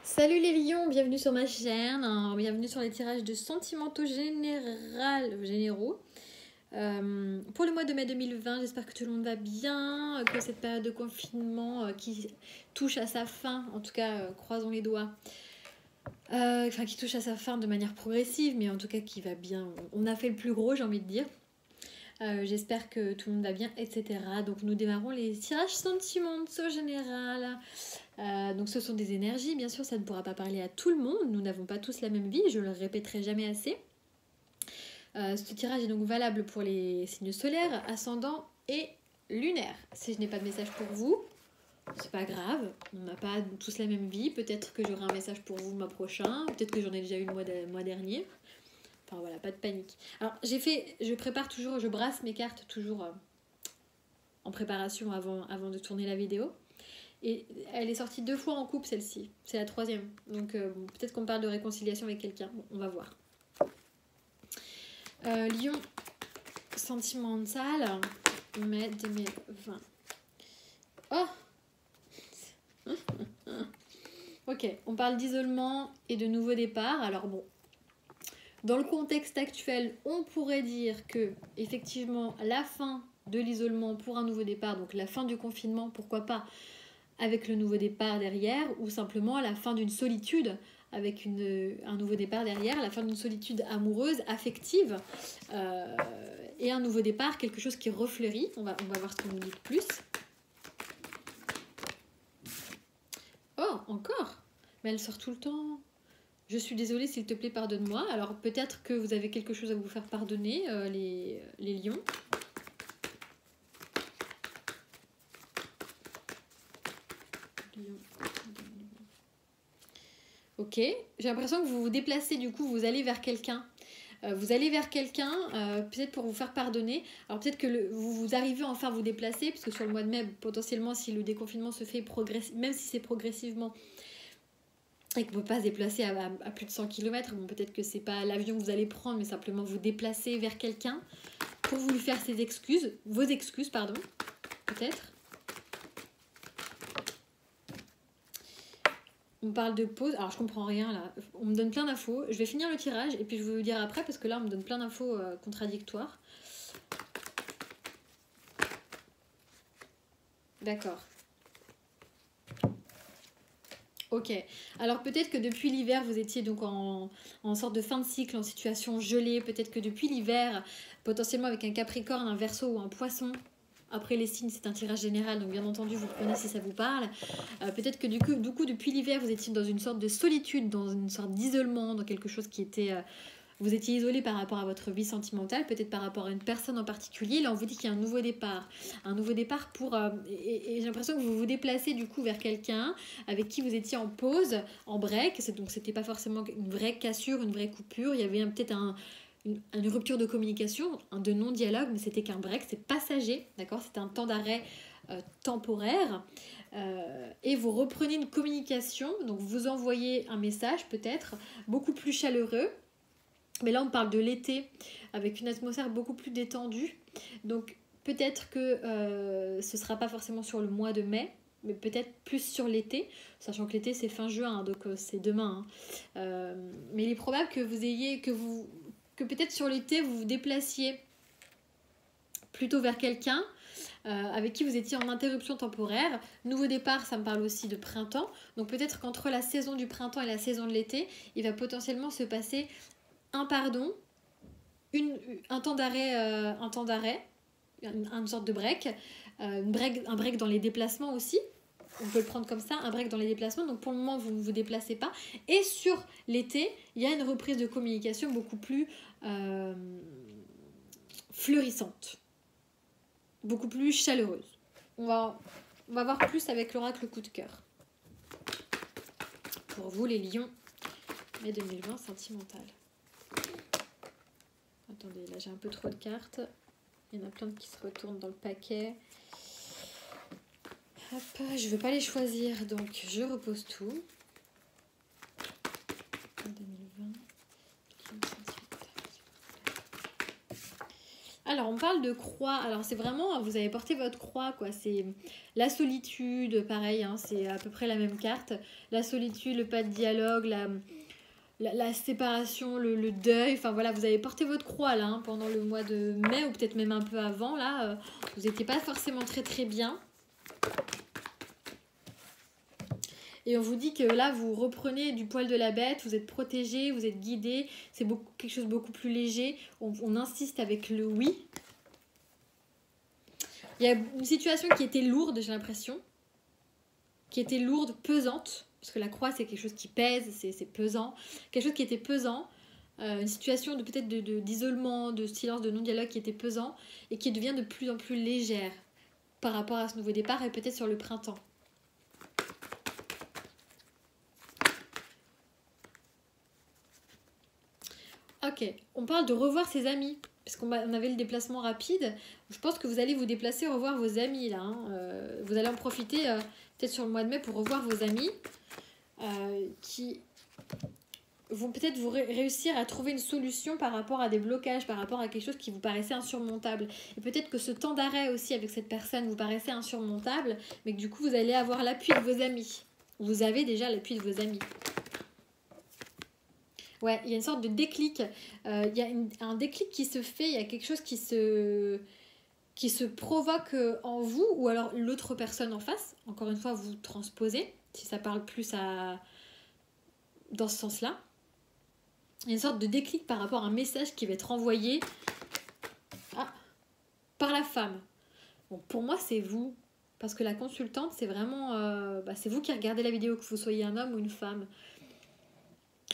Salut les lions, bienvenue sur ma chaîne, bienvenue sur les tirages de sentimentaux généraux. Pour le mois de mai 2020, j'espère que tout le monde va bien, que cette période de confinement qui touche à sa fin, en tout cas croisons les doigts, qui touche à sa fin de manière progressive, mais en tout cas qui va bien. On a fait le plus gros, j'ai envie de dire. J'espère que tout le monde va bien, etc. Donc nous démarrons les tirages sentimentaux général. Donc ce sont des énergies, bien sûr ça ne pourra pas parler à tout le monde, nous n'avons pas tous la même vie, je le répéterai jamais assez. Ce tirage est donc valable pour les signes solaires, ascendants et lunaires. Si je n'ai pas de message pour vous, c'est pas grave, on n'a pas tous la même vie, peut-être que j'aurai un message pour vous le mois prochain, peut-être que j'en ai déjà eu le mois dernier. Enfin voilà, pas de panique. Alors je prépare toujours, je brasse mes cartes toujours en préparation avant de tourner la vidéo. Et elle est sortie 2 fois en couple celle-ci, c'est la 3e. Donc peut-être qu'on parle de réconciliation avec quelqu'un, bon, on va voir. Lion sentimental, mai 2020. Oh ok, on parle d'isolement et de nouveau départ. Alors bon, dans le contexte actuel, on pourrait dire que effectivement la fin de l'isolement pour un nouveau départ, donc la fin du confinement, pourquoi pas, avec le nouveau départ derrière, ou simplement la fin d'une solitude avec un nouveau départ derrière, la fin d'une solitude amoureuse, affective, et un nouveau départ, quelque chose qui refleurit. On va voir ce qu'on nous dit de plus. Oh, encore. Mais elle sort tout le temps. Je suis désolée, s'il te plaît, pardonne-moi. Alors peut-être que vous avez quelque chose à vous faire pardonner, les lions. Ok, j'ai l'impression que vous vous déplacez, du coup, vous allez vers quelqu'un. Vous allez vers quelqu'un, peut-être pour vous faire pardonner. Alors peut-être que vous arrivez enfin à vous déplacer, puisque sur le mois de mai, potentiellement, si le déconfinement se fait même si c'est progressivement, et qu'on ne peut pas se déplacer à plus de 100 km, bon, peut-être que c'est pas l'avion que vous allez prendre, mais simplement vous déplacer vers quelqu'un pour vous lui faire vos excuses, pardon, peut-être. On parle de pause, alors je comprends rien là, on me donne plein d'infos, je vais finir le tirage et puis je vais vous dire après parce que là on me donne plein d'infos contradictoires. D'accord. Ok, alors peut-être que depuis l'hiver vous étiez donc en sorte de fin de cycle, en situation gelée, peut-être que depuis l'hiver, potentiellement avec un Capricorne, un Verseau ou un Poisson. Après les signes c'est un tirage général, donc bien entendu vous prenez si ça vous parle. Peut-être que du coup depuis l'hiver vous étiez dans une sorte de solitude, dans une sorte d'isolement, dans quelque chose qui était... vous étiez isolé par rapport à votre vie sentimentale, peut-être par rapport à une personne en particulier. Là on vous dit qu'il y a un nouveau départ. Un nouveau départ pour... et j'ai l'impression que vous vous déplacez du coup vers quelqu'un avec qui vous étiez en pause, en break. Donc c'était pas forcément une vraie cassure, une vraie coupure. Il y avait peut-être une rupture de communication, de non-dialogue, mais c'était qu'un break, c'est passager, d'accord? C'est un temps d'arrêt temporaire. Et vous reprenez une communication, donc vous envoyez un message peut-être beaucoup plus chaleureux. Mais là on parle de l'été avec une atmosphère beaucoup plus détendue. Donc peut-être que ce ne sera pas forcément sur le mois de mai, mais peut-être plus sur l'été, sachant que l'été c'est fin juin, hein, donc c'est demain. Hein. Mais il est probable que peut-être sur l'été vous vous déplaciez plutôt vers quelqu'un avec qui vous étiez en interruption temporaire. Nouveau départ, ça me parle aussi de printemps. Donc peut-être qu'entre la saison du printemps et la saison de l'été, il va potentiellement se passer un pardon, un temps d'arrêt, une sorte de break, un break dans les déplacements aussi. On peut le prendre comme ça, un break dans les déplacements. Donc pour le moment, vous ne vous déplacez pas. Et sur l'été, il y a une reprise de communication beaucoup plus fleurissante, beaucoup plus chaleureuse. On va voir plus avec l'oracle coup de cœur. Pour vous, les lions, mai 2020 sentimental. Attendez, là j'ai un peu trop de cartes. Il y en a plein qui se retournent dans le paquet. Hop, je ne veux pas les choisir, donc je repose tout. 2020. Alors, on parle de croix. Alors, c'est vraiment, vous avez porté votre croix, quoi. C'est la solitude, pareil, hein, c'est à peu près la même carte. La solitude, le pas de dialogue, la séparation, le deuil. Enfin, voilà, vous avez porté votre croix, là, hein, pendant le mois de mai, ou peut-être même un peu avant, là. Vous n'étiez pas forcément très, très bien. Et on vous dit que là, vous reprenez du poil de la bête, vous êtes protégé, vous êtes guidé, c'est quelque chose de beaucoup plus léger. On insiste avec le oui. Il y a une situation qui était lourde, j'ai l'impression. Qui était lourde, pesante. Parce que la croix, c'est quelque chose qui pèse, c'est pesant. Quelque chose qui était pesant. Une situation peut-être d'isolement, de silence, de non-dialogue qui était pesant. Et qui devient de plus en plus légère par rapport à ce nouveau départ et peut-être sur le printemps. Ok, on parle de revoir ses amis, parce qu'on avait le déplacement rapide. Je pense que vous allez vous déplacer, revoir vos amis là. Hein. Vous allez en profiter peut-être sur le mois de mai pour revoir vos amis qui vont peut-être vous réussir à trouver une solution par rapport à des blocages, par rapport à quelque chose qui vous paraissait insurmontable. Et peut-être que ce temps d'arrêt aussi avec cette personne vous paraissait insurmontable, mais que du coup vous allez avoir l'appui de vos amis. Vous avez déjà l'appui de vos amis. Ouais, il y a une sorte de déclic. Il y a un déclic qui se fait, il y a quelque chose qui se provoque en vous, ou alors l'autre personne en face. Encore une fois, vous transposez, si ça parle plus dans ce sens-là. Il y a une sorte de déclic par rapport à un message qui va être envoyé par la femme. Bon, pour moi, c'est vous. Parce que la consultante, c'est vraiment... c'est vous qui regardez la vidéo, que vous soyez un homme ou une femme.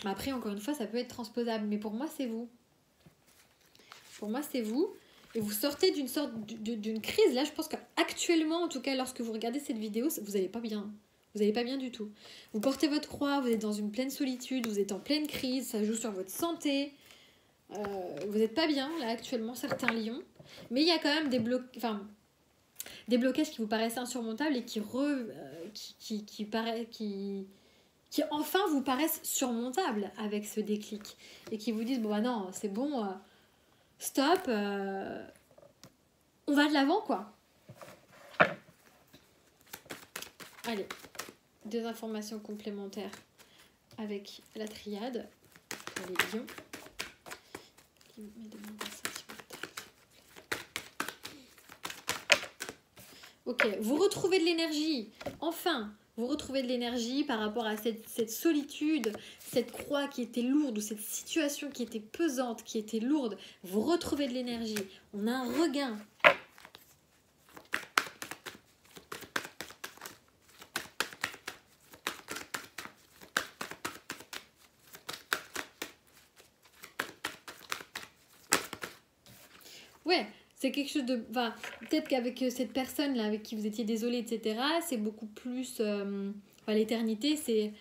Après, encore une fois, ça peut être transposable. Mais pour moi, c'est vous. Pour moi, c'est vous. Et vous sortez d'une sorte d'une crise. Là, je pense qu'actuellement, en tout cas, lorsque vous regardez cette vidéo, vous n'allez pas bien. Vous n'allez pas bien du tout. Vous portez votre croix, vous êtes dans une pleine solitude, vous êtes en pleine crise, ça joue sur votre santé. Vous n'êtes pas bien, là, actuellement, certains lions. Mais il y a quand même des blocages qui vous paraissent insurmontables et qui enfin vous paraissent surmontables avec ce déclic. Et qui vous disent, bon, bah non, c'est bon, stop, on va de l'avant, quoi. Allez, 2 informations complémentaires avec la triade pour les lions. Ok, vous retrouvez de l'énergie. Enfin, vous retrouvez de l'énergie par rapport à cette solitude, cette croix qui était lourde ou cette situation qui était pesante, qui était lourde. Vous retrouvez de l'énergie. On a un regain. Ouais, c'est quelque chose de... Enfin, peut-être qu'avec cette personne-là, avec qui vous étiez désolé, etc., c'est beaucoup plus... l'éternité, c'est...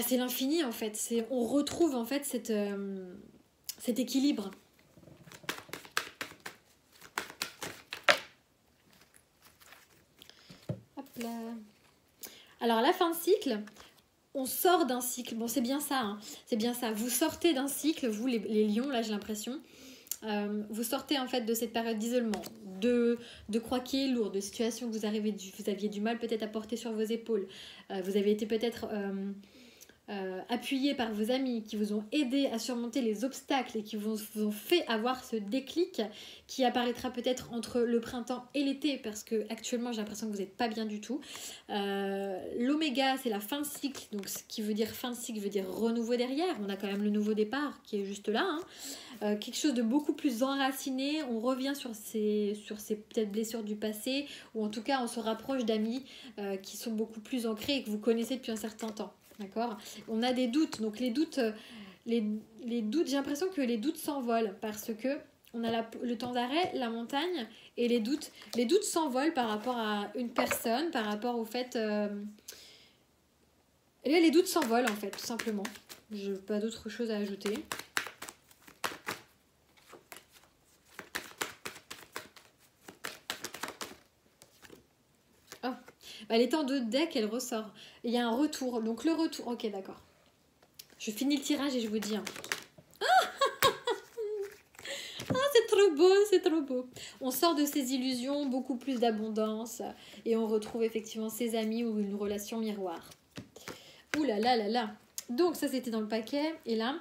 c'est l'infini, en fait. On retrouve, en fait, cet équilibre. Hop là. Alors, à la fin de cycle... On sort d'un cycle. Bon, c'est bien ça. Hein. C'est bien ça. Vous sortez d'un cycle, vous, les lions, là, j'ai l'impression... vous sortez en fait de cette période d'isolement, de croix qui est lourde, de situation que vous aviez du mal peut-être à porter sur vos épaules. Vous avez été peut-être appuyé par vos amis qui vous ont aidé à surmonter les obstacles et qui vous ont fait avoir ce déclic qui apparaîtra peut-être entre le printemps et l'été, parce que actuellement j'ai l'impression que vous n'êtes pas bien du tout. L'oméga, c'est la fin de cycle, donc ce qui veut dire fin de cycle veut dire renouveau derrière. On a quand même le nouveau départ qui est juste là, hein. Quelque chose de beaucoup plus enraciné. On revient sur ces peut-être blessures du passé, ou en tout cas on se rapproche d'amis qui sont beaucoup plus ancrés et que vous connaissez depuis un certain temps. D'accord ? On a des doutes, donc les doutes, j'ai l'impression que les doutes s'envolent parce que on a le temps d'arrêt, la montagne et les doutes s'envolent par rapport à une personne, par rapport au fait... Et là, les doutes s'envolent en fait, tout simplement. Je n'ai pas d'autre chose à ajouter. Oh, l'étang de deck, elle ressort. Il y a un retour, donc le retour... Ok, d'accord. Je finis le tirage et je vous dis... Hein. C'est trop beau, c'est trop beau. On sort de ces illusions, beaucoup plus d'abondance et on retrouve effectivement ses amis ou une relation miroir. Ouh là là là là. Donc ça c'était dans le paquet et là,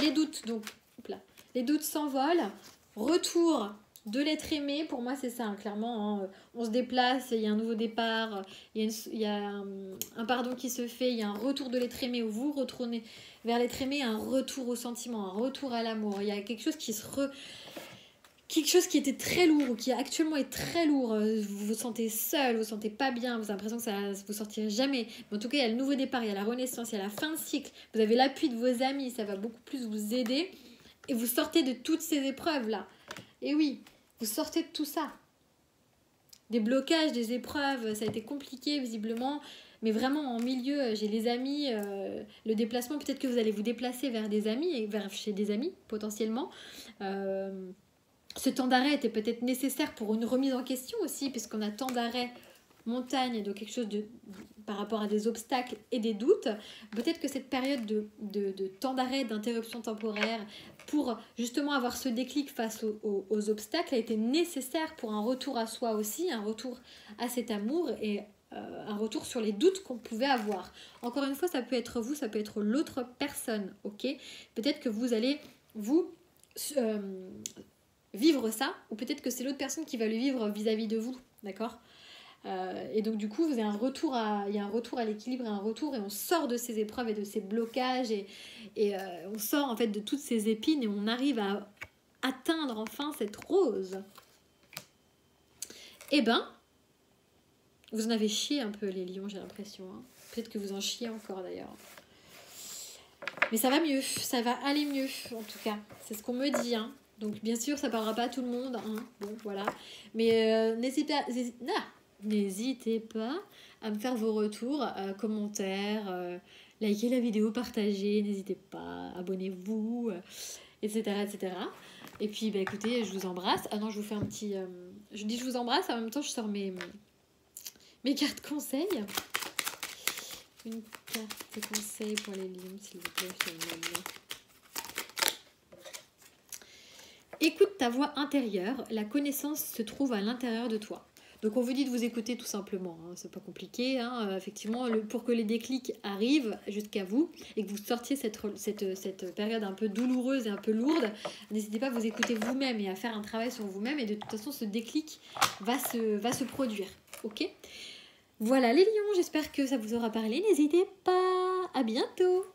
les doutes, donc les doutes s'envolent. Retour de l'être aimé, pour moi c'est ça, hein, clairement, hein, on se déplace, il y a un nouveau départ, il y a un pardon qui se fait, il y a un retour de l'être aimé où vous retournez vers l'être aimé, un retour au sentiment, un retour à l'amour, il y a quelque chose qui quelque chose qui était très lourd ou qui actuellement est très lourd, vous vous sentez seul, vous vous sentez pas bien, vous avez l'impression que ça vous sortirez jamais, mais en tout cas il y a le nouveau départ, il y a la renaissance, il y a la fin de cycle, vous avez l'appui de vos amis, ça va beaucoup plus vous aider et vous sortez de toutes ces épreuves là. Et oui, vous sortez de tout ça. Des blocages, des épreuves, ça a été compliqué visiblement. Mais vraiment en milieu, j'ai les amis, le déplacement, peut-être que vous allez vous déplacer vers des amis, et vers chez des amis potentiellement. Ce temps d'arrêt était peut-être nécessaire pour une remise en question aussi, puisqu'on a tant d'arrêt montagne, donc quelque chose par rapport à des obstacles et des doutes. Peut-être que cette période de temps d'arrêt, d'interruption temporaire, pour justement avoir ce déclic face aux obstacles, a été nécessaire pour un retour à soi aussi, un retour à cet amour et un retour sur les doutes qu'on pouvait avoir. Encore une fois, ça peut être vous, ça peut être l'autre personne, ok? Peut-être que vous allez, vivre ça, ou peut-être que c'est l'autre personne qui va le vivre vis-à-vis de vous, d'accord? Et donc du coup il y a un retour à l'équilibre et un retour et on sort de ces épreuves et de ces blocages et on sort en fait de toutes ces épines et on arrive à atteindre enfin cette rose. Eh ben vous en avez chié un peu les lions, j'ai l'impression, hein. Peut-être que vous en chiez encore d'ailleurs, mais ça va mieux, ça va aller mieux en tout cas, c'est ce qu'on me dit, hein. Donc bien sûr ça parlera pas à tout le monde, hein. Bon voilà, mais n'hésitez pas à me faire vos retours, commentaires, likez la vidéo, partagez, n'hésitez pas, abonnez-vous, etc., etc. Et puis, bah, écoutez, je vous embrasse. Ah non, je vous fais un petit... je dis je vous embrasse, en même temps, je sors mes cartes conseils. Une carte conseil pour les lions, s'il vous plaît. Écoute ta voix intérieure, la connaissance se trouve à l'intérieur de toi. Donc on vous dit de vous écouter tout simplement, hein. C'est pas compliqué, hein. Effectivement, pour que les déclics arrivent jusqu'à vous et que vous sortiez cette période un peu douloureuse et un peu lourde, n'hésitez pas à vous écouter vous-même et à faire un travail sur vous-même et de toute façon ce déclic va se produire, ok? Voilà les lions, j'espère que ça vous aura parlé, n'hésitez pas, à bientôt.